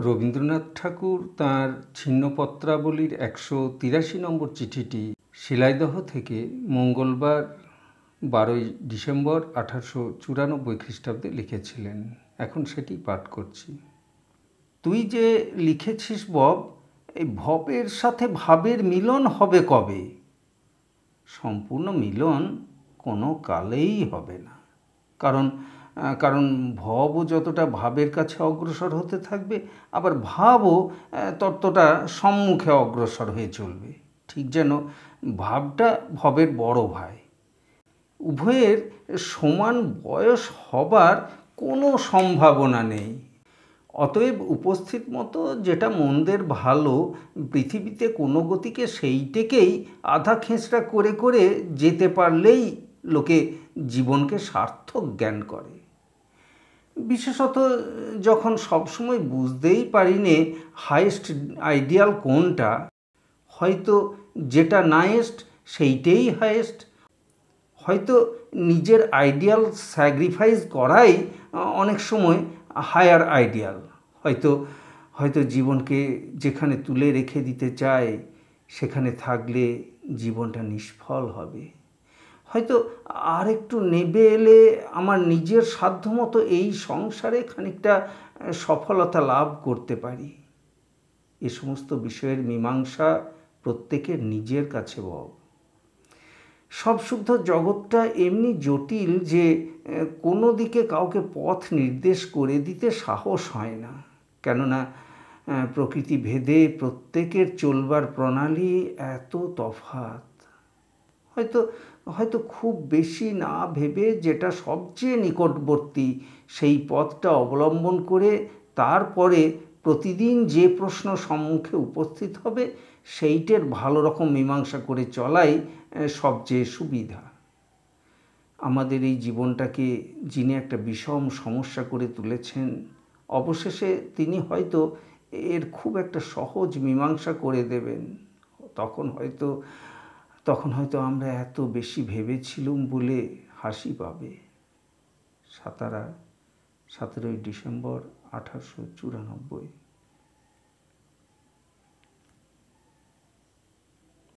রবীন্দ্রনাথ ঠাকুর তাঁর ছিন্নপত্রাবলীর 183 নম্বর চিঠিটি শিলাইদহ থেকে মঙ্গলবার 12 ডিসেম্বর 1894 খ্রিস্টাব্দে লিখেছিলেন। এখন সেটি পাঠ করছি। তুই যে লিখেছিস বব, এই ভবের সাথে ভাবের মিলন হবে কবে? সম্পূর্ণ মিলন কোনো কালেই হবে না, কারণ কারণ ভবও যতটা ভাবের কাছে অগ্রসর হতে থাকবে, আবার ভাবও ততটা সম্মুখে অগ্রসর হয়ে চলবে। ঠিক যেন ভাবটা ভবের বড় ভাই। উভয়ের সমান বয়স হবার কোনো সম্ভাবনা নেই। অতএব উপস্থিত মতো যেটা মন্দের ভালো, পৃথিবীতে কোনো গতিকে সেইটেকেই আধা খেঁচড়া করে করে যেতে পারলেই লোকে জীবনকে সার্থক জ্ঞান করে। বিশেষত যখন সবসময় বুঝতেই পারি নে হাইয়েস্ট আইডিয়াল কোনটা, হয়তো যেটা নাইয়েস্ট সেইটাই হাইয়েস্ট, হয়তো নিজের আইডিয়াল স্যাক্রিফাইস করাই অনেক সময় হায়ার আইডিয়াল, হয়তো জীবনকে যেখানে তুলে রেখে দিতে চায় সেখানে থাকলে জীবনটা নিষ্ফল হবে, হয়তো আর একটু নেবে এলে আমার নিজের সাধ্যমতো এই সংসারে খানিকটা সফলতা লাভ করতে পারি। এ সমস্ত বিষয়ের মীমাংসা প্রত্যেকের নিজের কাছে বব। সব শুদ্ধ জগৎটা এমনি জটিল যে কোনো দিকে কাউকে পথ নির্দেশ করে দিতে সাহস হয় না, কেননা প্রকৃতি ভেদে প্রত্যেকের চলবার প্রণালী এত তফাৎ। হয়তো খুব বেশি না ভেবে যেটা সবচেয়ে নিকটবর্তী সেই পথটা অবলম্বন করে তারপরে প্রতিদিন যে প্রশ্ন সম্মুখে উপস্থিত হবে সেইটের ভালো রকম মীমাংসা করে চলাই সবচেয়ে সুবিধা। আমাদের এই জীবনটাকে যিনি একটা বিষম সমস্যা করে তুলেছেন, অবশেষে তিনি হয়তো এর খুব একটা সহজ মীমাংসা করে দেবেন। তখন হয়তো আমরা এত বেশি ভেবেছিলুম বলে হাসি পাবে। সাতারা 17 ডিসেম্বর 1894।